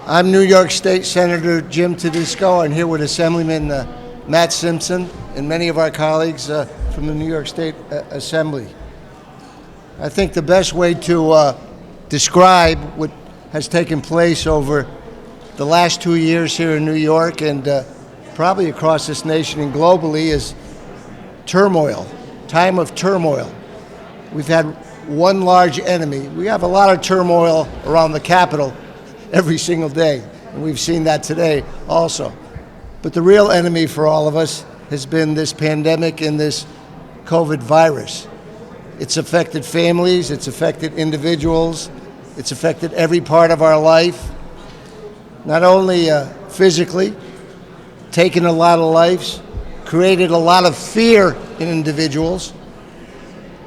I'm New York State Senator Jim Tedisco. I'm here with Assemblyman Matt Simpson and many of our colleagues from the New York State Assembly. I think the best way to describe what has taken place over the last 2 years here in New York and probably across this nation and globally is turmoil, time of turmoil. We've had one large enemy. We have a lot of turmoil around the Capitol every single day, and we've seen that today also. But the real enemy for all of us has been this pandemic and this COVID virus. It's affected families, it's affected individuals, it's affected every part of our life, not only physically, taken a lot of lives, created a lot of fear in individuals,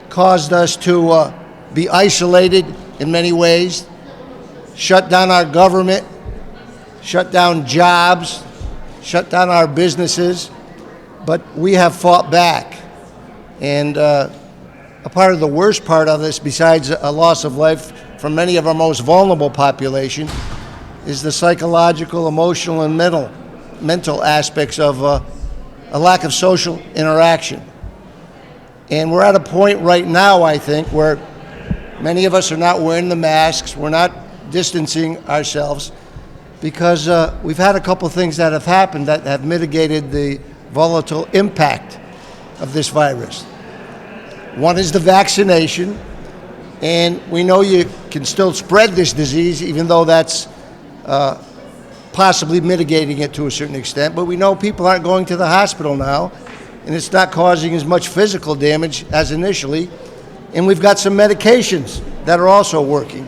caused us to be isolated in many ways, shut down our government, shut down jobs, shut down our businesses, but we have fought back. And a part of the worst part of this, besides a loss of life from many of our most vulnerable population, is the psychological, emotional, and mental aspects of a lack of social interaction. And we're at a point right now, I think, where many of us are not wearing the masks, we're not distancing ourselves, because we've had a couple things that have happened that have mitigated the volatile impact of this virus. One is the vaccination, and we know you can still spread this disease, even though that's possibly mitigating it to a certain extent, but we know people aren't going to the hospital now, and it's not causing as much physical damage as initially, and we've got some medications that are also working.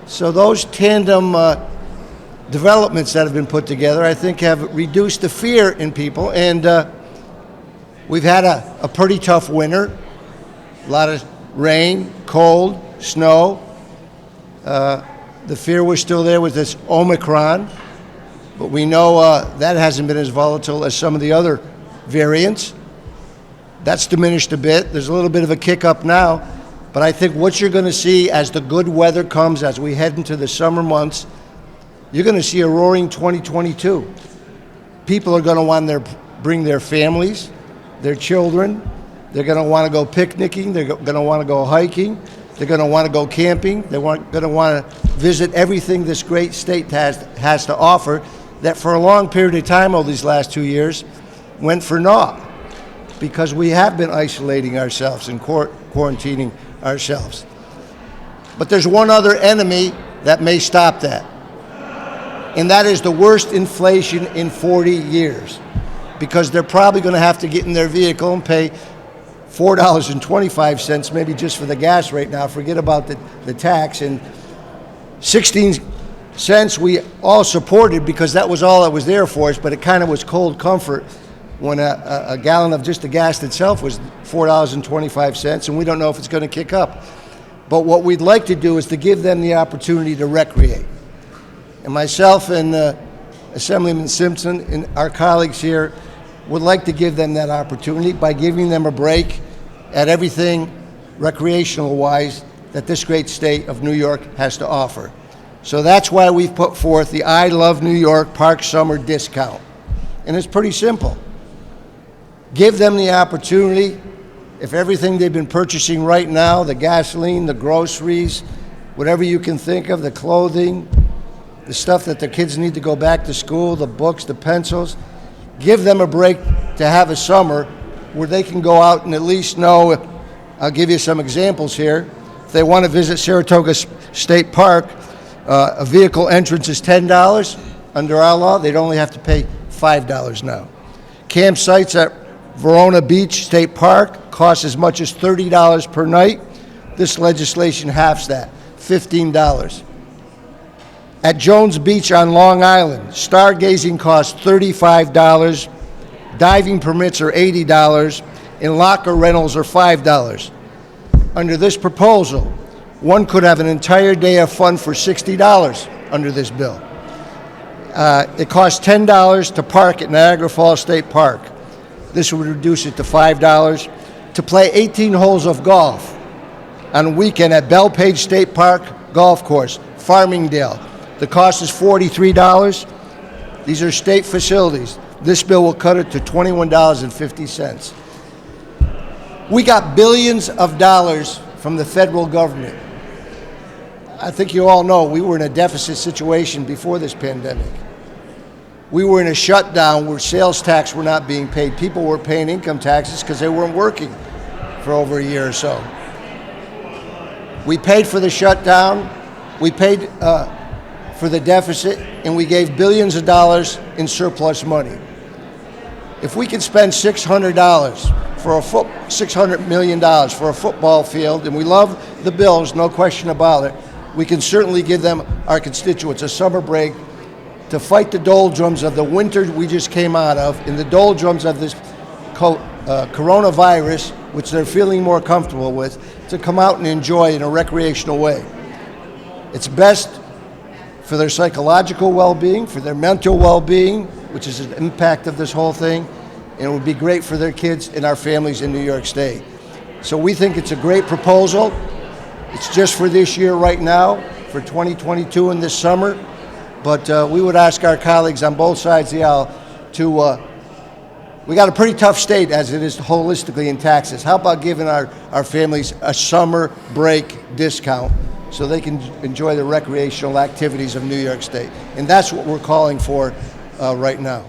So those tandem developments that have been put together, I think, have reduced the fear in people. And we've had a pretty tough winter, a lot of rain, cold, snow. The fear was still there with this Omicron, but we know that hasn't been as volatile as some of the other variants. That's diminished a bit. There's a little bit of a kick up now. But I think what you're going to see as the good weather comes, as we head into the summer months, you're going to see a roaring 2022. People are going to want to bring their families, their children. They're going to want to go picnicking. They're going to want to go hiking. They're going to want to go camping. They're going to want to visit everything this great state has to offer that for a long period of time over these last 2 years went for naught, because we have been isolating ourselves and quarantining ourselves. But there's one other enemy that may stop that, and that is the worst inflation in 40 years, because they're probably going to have to get in their vehicle and pay $4.25 maybe just for the gas right now. Forget about the tax. And 16 cents we all supported because that was all that was there for us, but it kind of was cold comfort when a gallon of just the gas itself was $4.25, and we don't know if it's going to kick up. But what we'd like to do is to give them the opportunity to recreate. And myself and Assemblyman Simpson and our colleagues here would like to give them that opportunity by giving them a break at everything recreational-wise that this great state of New York has to offer. So that's why we've put forth the I Love New York Park Summer Discount. And it's pretty simple. Give them the opportunity, if everything they've been purchasing right now, the gasoline, the groceries, whatever you can think of, the clothing, the stuff that the kids need to go back to school, the books, the pencils, give them a break to have a summer where they can go out and at least know. I'll give you some examples here. If they want to visit Saratoga State Park, a vehicle entrance is $10. Under our law, they'd only have to pay $5 now. Campsites at Verona Beach State Park cost as much as $30 per night. This legislation halves that, $15. At Jones Beach on Long Island, stargazing costs $35, diving permits are $80, and locker rentals are $5. Under this proposal, one could have an entire day of fun for $60 under this bill. It costs $10 to park at Niagara Falls State Park. This would reduce it to $5. To play 18 holes of golf on a weekend at Bellpage State Park Golf Course, Farmingdale. The cost is $43. These are state facilities. This bill will cut it to $21.50. We got billions of dollars from the federal government. I think you all know we were in a deficit situation before this pandemic. We were in a shutdown where sales tax were not being paid. People were paying income taxes because they weren't working for over a year or so. We paid for the shutdown, we paid for the deficit, and we gave billions of dollars in surplus money. If we could spend $600 million for a football field, and we love the Bills, no question about it, we can certainly give them, our constituents, a summer break to fight the doldrums of the winter we just came out of, and the doldrums of this coronavirus, which they're feeling more comfortable with, to come out and enjoy in a recreational way. It's best for their psychological well-being, for their mental well-being, which is an impact of this whole thing, and it would be great for their kids and our families in New York State. So we think it's a great proposal. It's just for this year right now, for 2022 and this summer, but we would ask our colleagues on both sides of the aisle to, we got a pretty tough state as it is holistically in taxes. How about giving our families a summer break discount so they can enjoy the recreational activities of New York State? And that's what we're calling for right now.